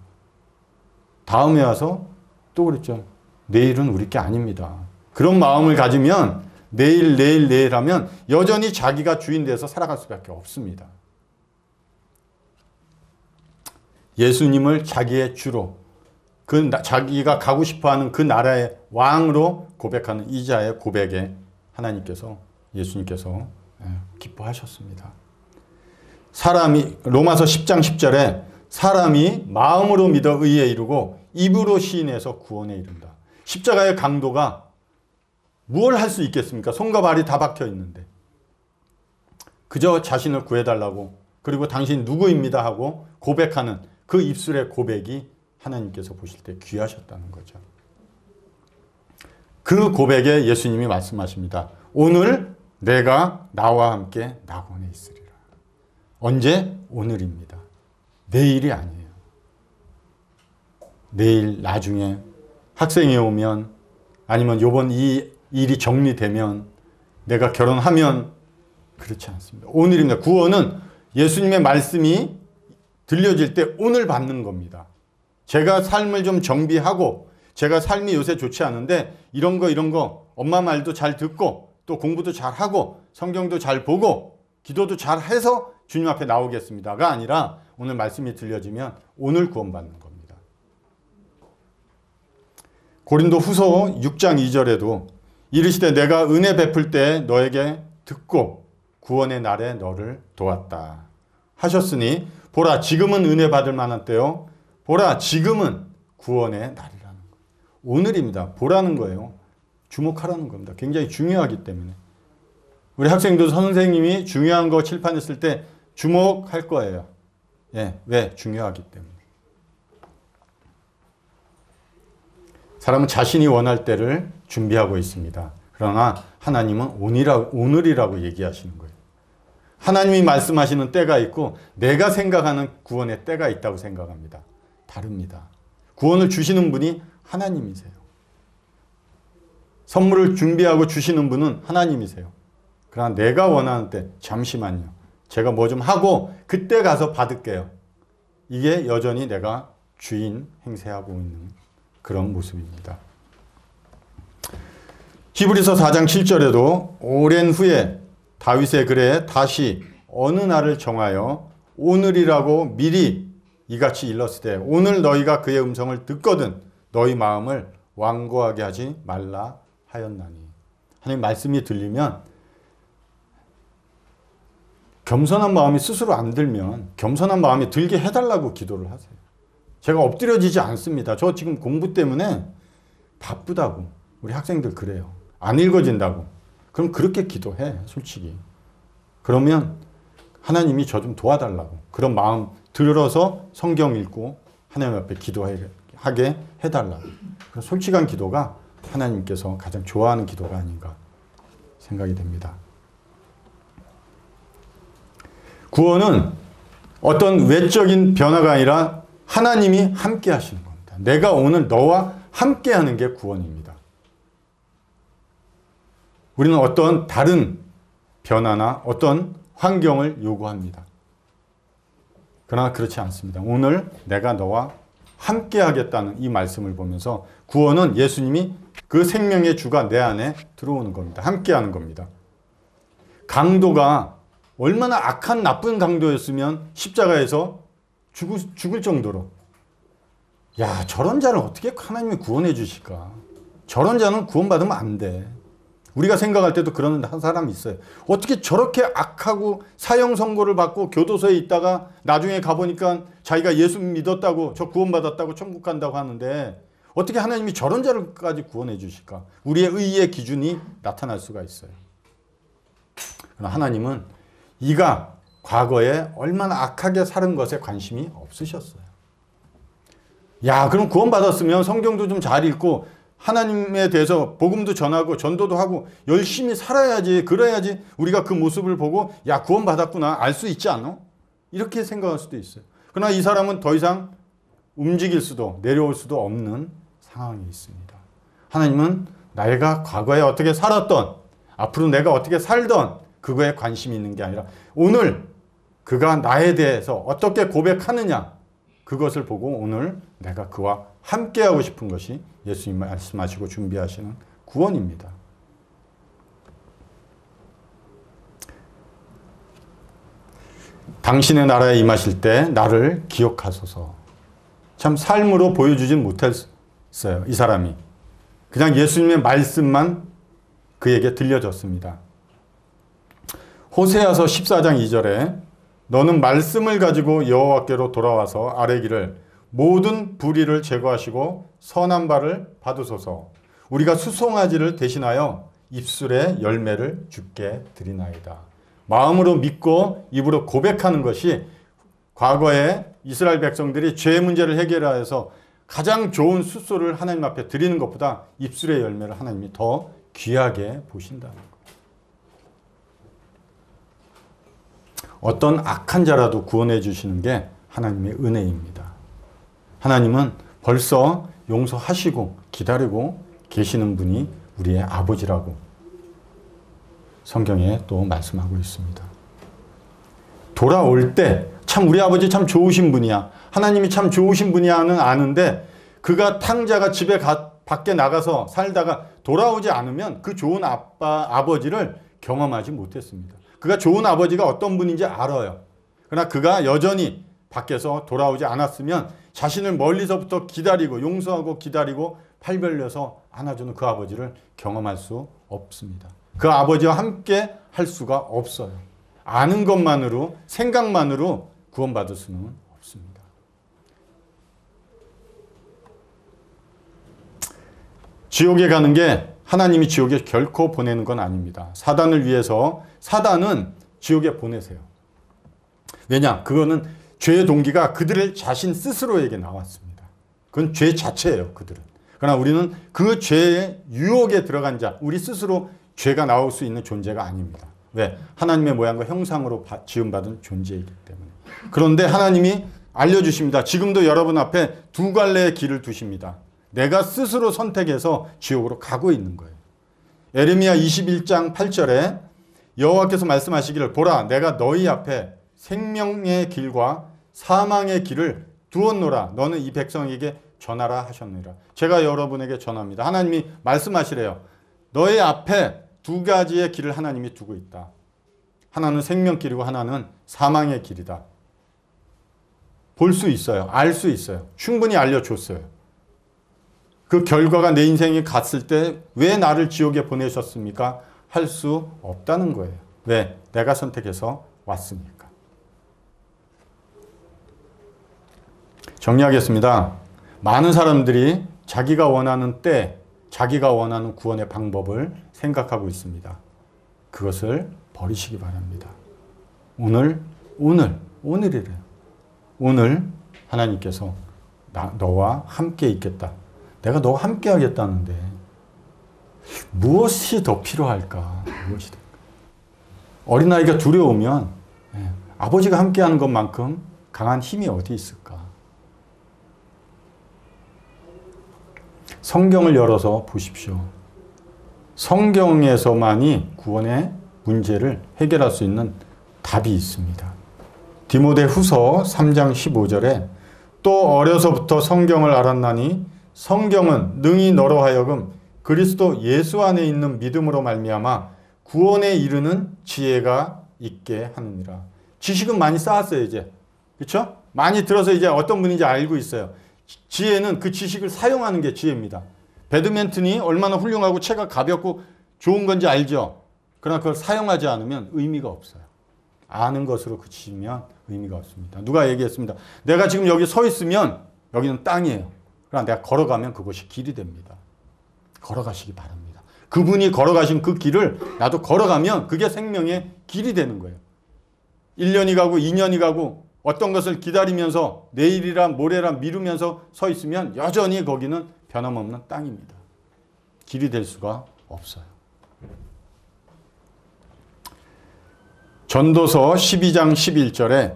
다음에 와서 또 그랬죠. 내일은 우리 게 아닙니다. 그런 마음을 가지면 내일 하면 여전히 자기가 주인 돼서 살아갈 수밖에 없습니다. 예수님을 자기의 주로, 자기가 가고 싶어하는 그 나라의 왕으로 고백하는 이자의 고백에 예수님께서 기뻐하셨습니다. 사람이, 로마서 10장 10절에 사람이 마음으로 믿어 의에 이르고 입으로 시인해서 구원에 이른다. 십자가의 강도가 무엇을 할 수 있겠습니까? 손과 발이 다 박혀 있는데. 그저 자신을 구해달라고, 그리고 당신 누구입니다 하고 고백하는 그 입술의 고백이 하나님께서 보실 때 귀하셨다는 거죠. 그 고백에 예수님이 말씀하십니다. 오늘 내가 나와 함께 낙원에 있으리라. 언제? 오늘입니다. 내일이 아니에요. 내일, 나중에 학생이 오면, 아니면 요번 이 일이 정리되면, 내가 결혼하면, 그렇지 않습니다. 오늘입니다. 구원은 예수님의 말씀이 들려질 때 오늘 받는 겁니다. 제가 삶을 좀 정비하고 제가 삶이 요새 좋지 않은데 이런 거 엄마 말도 잘 듣고 또 공부도 잘 하고 성경도 잘 보고 기도도 잘 해서 주님 앞에 나오겠습니다가 아니라 오늘 말씀이 들려지면 오늘 구원받는 겁니다. 고린도 후서 6장 2절에도 이르시되 내가 은혜 베풀 때 너에게 듣고 구원의 날에 너를 도왔다 하셨으니 보라 지금은 은혜 받을 만한 때요 보라 지금은 구원의 날이라는 거예요. 오늘입니다. 보라는 거예요. 주목하라는 겁니다. 굉장히 중요하기 때문에 우리 학생도 선생님이 중요한 거 칠판했을 때 주목할 거예요. 예, 왜? 중요하기 때문에. 사람은 자신이 원할 때를 준비하고 있습니다. 그러나 하나님은 오늘이라고 얘기하시는 거예요. 하나님이 말씀하시는 때가 있고 내가 생각하는 구원의 때가 있다고 생각합니다. 다릅니다. 구원을 주시는 분이 하나님이세요. 선물을 준비하고 주시는 분은 하나님이세요. 그러나 내가 원하는 때 잠시만요. 제가 뭐 좀 하고 그때 가서 받을게요. 이게 여전히 내가 주인 행세하고 있는 그런 모습입니다. 히브리서 4장 7절에도 오랜 후에 다윗의 글에 다시 어느 날을 정하여 오늘이라고 미리 이같이 일렀으되 오늘 너희가 그의 음성을 듣거든 너희 마음을 완고하게 하지 말라 하였나니. 하나님 말씀이 들리면 겸손한 마음이 스스로 안 들면 겸손한 마음이 들게 해달라고 기도를 하세요. 제가 엎드려지지 않습니다. 저 지금 공부 때문에 바쁘다고. 우리 학생들 그래요. 안 읽어진다고. 그럼 그렇게 기도해 솔직히. 그러면 하나님이 저 좀 도와달라고. 그런 마음 들어서 성경 읽고 하나님 앞에 기도하게 해달라고. 그런 솔직한 기도가 하나님께서 가장 좋아하는 기도가 아닌가 생각이 됩니다. 구원은 어떤 외적인 변화가 아니라 하나님이 함께 하시는 겁니다. 내가 오늘 너와 함께 하는 게 구원입니다. 우리는 어떤 다른 변화나 어떤 환경을 요구합니다. 그러나 그렇지 않습니다. 오늘 내가 너와 함께 하겠다는 이 말씀을 보면서 구원은 예수님이 그 생명의 주가 내 안에 들어오는 겁니다. 함께 하는 겁니다. 강도가 얼마나 악한 나쁜 강도였으면 십자가에서 죽을 정도로 야 저런 자를 어떻게 하나님이 구원해 주실까. 저런 자는 구원받으면 안 돼. 우리가 생각할 때도 그런 한 사람이 있어요. 어떻게 저렇게 악하고 사형 선고를 받고 교도소에 있다가 나중에 가보니까 자기가 예수 믿었다고 저 구원받았다고 천국 간다고 하는데 어떻게 하나님이 저런 자를까지 구원해 주실까. 우리의 의의 기준이 나타날 수가 있어요. 그러나 하나님은 이가 과거에 얼마나 악하게 사는 것에 관심이 없으셨어요. 야 그럼 구원받았으면 성경도 좀 잘 읽고 하나님에 대해서 복음도 전하고 전도도 하고 열심히 살아야지. 그래야지 우리가 그 모습을 보고 야 구원받았구나 알 수 있지 않아? 이렇게 생각할 수도 있어요. 그러나 이 사람은 더 이상 움직일 수도 내려올 수도 없는 상황이 있습니다. 하나님은 내가 과거에 어떻게 살았던 앞으로 내가 어떻게 살던 그거에 관심이 있는 게 아니라 오늘 그가 나에 대해서 어떻게 고백하느냐 그것을 보고 오늘 내가 그와 함께하고 싶은 것이 예수님 말씀하시고 준비하시는 구원입니다. 당신의 나라에 임하실 때 나를 기억하소서. 참 삶으로 보여주진 못했어요. 이 사람이. 그냥 예수님의 말씀만 그에게 들려졌습니다. 호세아서 14장 2절에 너는 말씀을 가지고 여호와께로 돌아와서 아뢰기를 모든 불의를 제거하시고 선한 바를 받으소서. 우리가 수송아지를 대신하여 입술의 열매를 주께 드리나이다. 마음으로 믿고 입으로 고백하는 것이 과거에 이스라엘 백성들이 죄 문제를 해결하여서 가장 좋은 숫소를 하나님 앞에 드리는 것보다 입술의 열매를 하나님이 더 귀하게 보신다는 거예요. 어떤 악한 자라도 구원해 주시는 게 하나님의 은혜입니다. 하나님은 벌써 용서하시고 기다리고 계시는 분이 우리의 아버지라고 성경에 또 말씀하고 있습니다. 돌아올 때 참 우리 아버지 참 좋으신 분이야. 하나님이 참 좋으신 분이야는 아는데 그가 탕자가 집에 밖에 나가서 살다가 돌아오지 않으면 그 좋은 아버지를 경험하지 못했습니다. 그가 좋은 아버지가 어떤 분인지 알아요. 그러나 그가 여전히 밖에서 돌아오지 않았으면 자신을 멀리서부터 기다리고 용서하고 기다리고 팔 벌려서 안아주는 그 아버지를 경험할 수 없습니다. 그 아버지와 함께 할 수가 없어요. 아는 것만으로 생각만으로 구원받을 수는 없습니다. 지옥에 가는 게 하나님이 지옥에 결코 보내는 건 아닙니다. 사단을 위해서 사단은 지옥에 보내세요. 왜냐? 그거는 죄의 동기가 그들을 자신 스스로에게 나왔습니다. 그건 죄 자체예요, 그들은. 그러나 우리는 그 죄의 유혹에 들어간 자, 우리 스스로 죄가 나올 수 있는 존재가 아닙니다. 왜? 하나님의 모양과 형상으로 지음받은 존재이기 때문에. 그런데 하나님이 알려주십니다. 지금도 여러분 앞에 두 갈래의 길을 두십니다. 내가 스스로 선택해서 지옥으로 가고 있는 거예요. 에레미야 21장 8절에 여호와께서 말씀하시기를 보라 내가 너희 앞에 생명의 길과 사망의 길을 두었노라 너는 이 백성에게 전하라 하셨느니라. 제가 여러분에게 전합니다. 하나님이 말씀하시래요. 너의 앞에 두 가지의 길을 하나님이 두고 있다. 하나는 생명길이고 하나는 사망의 길이다. 볼 수 있어요. 알 수 있어요. 충분히 알려줬어요. 그 결과가 내 인생에 갔을 때 왜 나를 지옥에 보내셨습니까? 할 수 없다는 거예요. 왜? 내가 선택해서 왔으니까. 정리하겠습니다. 많은 사람들이 자기가 원하는 때, 자기가 원하는 구원의 방법을 생각하고 있습니다. 그것을 버리시기 바랍니다. 오늘이래요. 오늘 하나님께서 너와 함께 있겠다. 내가 너와 함께 하겠다는데 무엇이 더 필요할까? 무엇이 더. 어린아이가 두려우면 아버지가 함께하는 것만큼 강한 힘이 어디 있을까? 성경을 열어서 보십시오. 성경에서만이 구원의 문제를 해결할 수 있는 답이 있습니다. 디모데후서 3장 15절에 또 어려서부터 성경을 알았나니 성경은 능히 너로 하여금 그리스도 예수 안에 있는 믿음으로 말미암아 구원에 이르는 지혜가 있게 하느니라. 지식은 많이 쌓았어요, 이제. 그렇죠? 많이 들어서 이제 어떤 분인지 알고 있어요. 지혜는 그 지식을 사용하는 게 지혜입니다. 배드민턴이 얼마나 훌륭하고 채가 가볍고 좋은 건지 알죠? 그러나 그걸 사용하지 않으면 의미가 없어요. 아는 것으로 그치면 의미가 없습니다. 누가 얘기했습니다. 내가 지금 여기 서 있으면 여기는 땅이에요. 그러나 내가 걸어가면 그것이 길이 됩니다. 걸어가시기 바랍니다. 그분이 걸어가신 그 길을 나도 걸어가면 그게 생명의 길이 되는 거예요. 1년이 가고 2년이 가고 어떤 것을 기다리면서 내일이란 모레란 미루면서 서 있으면 여전히 거기는 변함없는 땅입니다. 길이 될 수가 없어요. 전도서 12장 11절에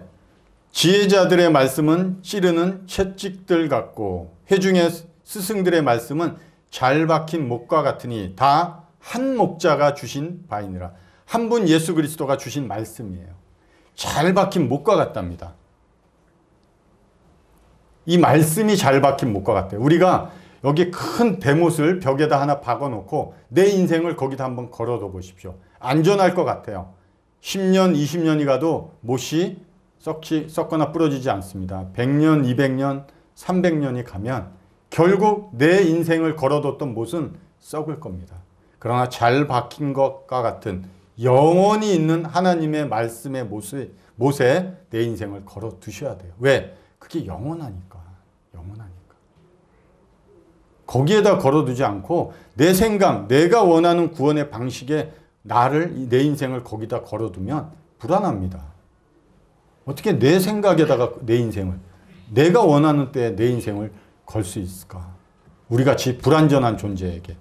지혜자들의 말씀은 찌르는 채찍들 같고 회중의 스승들의 말씀은 잘 박힌 목과 같으니 다 한 목자가 주신 바이니라. 한 분 예수 그리스도가 주신 말씀이에요. 잘 박힌 목과 같답니다. 이 말씀이 잘 박힌 목과 같아요. 우리가 여기 큰 대못을 벽에다 하나 박아놓고 내 인생을 거기다 한번 걸어둬 보십시오. 안전할 것 같아요. 10년, 20년이 가도 못이 썩거나 부러지지 않습니다. 100년, 200년, 300년이 가면 결국 내 인생을 걸어뒀던 못은 썩을 겁니다. 그러나 잘 박힌 것과 같은 영원히 있는 하나님의 말씀의 못에 내 인생을 걸어두셔야 돼요. 왜? 그게 영원하니까. 거기에다 걸어두지 않고 내 생각, 내가 원하는 구원의 방식에 내 인생을 거기다 걸어두면 불안합니다. 어떻게 내 생각에다가 내 인생을, 내가 원하는 때에 내 인생을 걸 수 있을까? 우리같이 불완전한 존재에게.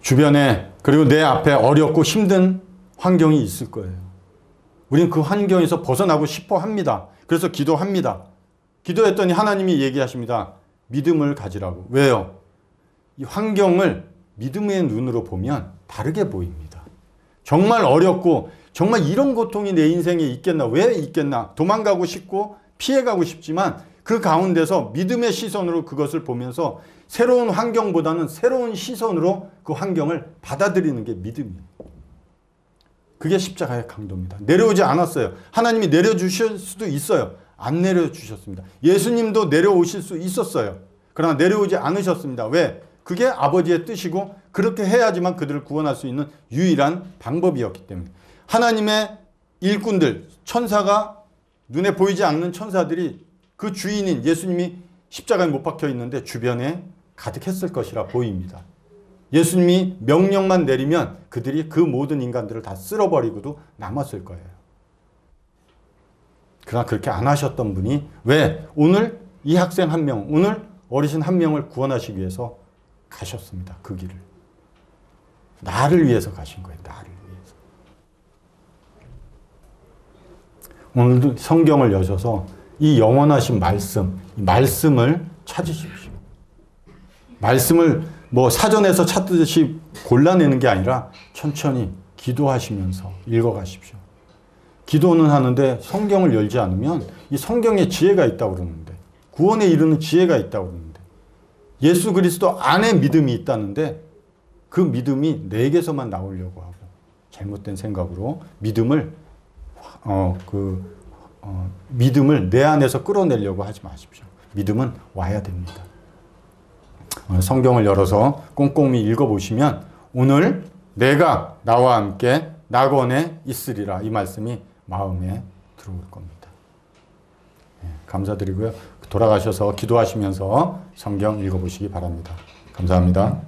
주변에 그리고 내 앞에 어렵고 힘든 환경이 있을 거예요. 우리는 그 환경에서 벗어나고 싶어 합니다. 그래서 기도합니다. 기도했더니 하나님이 얘기하십니다. 믿음을 가지라고. 왜요? 이 환경을 믿음의 눈으로 보면 다르게 보입니다. 정말 어렵고 정말 이런 고통이 내 인생에 있겠나? 왜 있겠나? 도망가고 싶고 피해가고 싶지만 그 가운데서 믿음의 시선으로 그것을 보면서 새로운 환경보다는 새로운 시선으로 그 환경을 받아들이는 게 믿음이에요. 그게 십자가의 강도입니다. 내려오지 않았어요. 하나님이 내려주실 수도 있어요. 안 내려주셨습니다. 예수님도 내려오실 수 있었어요. 그러나 내려오지 않으셨습니다. 왜? 그게 아버지의 뜻이고 그렇게 해야지만 그들을 구원할 수 있는 유일한 방법이었기 때문에. 하나님의 일꾼들, 천사가 눈에 보이지 않는 천사들이 그 주인인 예수님이 십자가에 못 박혀 있는데 주변에 가득했을 것이라 보입니다. 예수님이 명령만 내리면 그들이 그 모든 인간들을 다 쓸어버리고도 남았을 거예요. 그러나 그렇게 안 하셨던 분이 왜? 오늘 이 학생 한 명, 오늘 어르신 한 명을 구원하시기 위해서 가셨습니다. 그 길을. 나를 위해서 가신 거예요. 나를 위해서. 오늘도 성경을 여셔서 이 영원하신 말씀, 이 말씀을 찾으십시오. 말씀을 뭐 사전에서 찾듯이 골라내는 게 아니라 천천히 기도하시면서 읽어가십시오. 기도는 하는데 성경을 열지 않으면 이 성경에 지혜가 있다고 그러는데, 구원에 이르는 지혜가 있다고 그러는데, 예수 그리스도 안에 믿음이 있다는데 그 믿음이 내게서만 나오려고 하고 잘못된 생각으로 믿음을 믿음을 내 안에서 끌어내려고 하지 마십시오. 믿음은 와야 됩니다. 성경을 열어서 꼼꼼히 읽어보시면 오늘 내가 나와 함께 낙원에 있으리라 이 말씀이 마음에 들어올 겁니다. 감사드리고요. 돌아가셔서 기도하시면서 성경 읽어보시기 바랍니다. 감사합니다.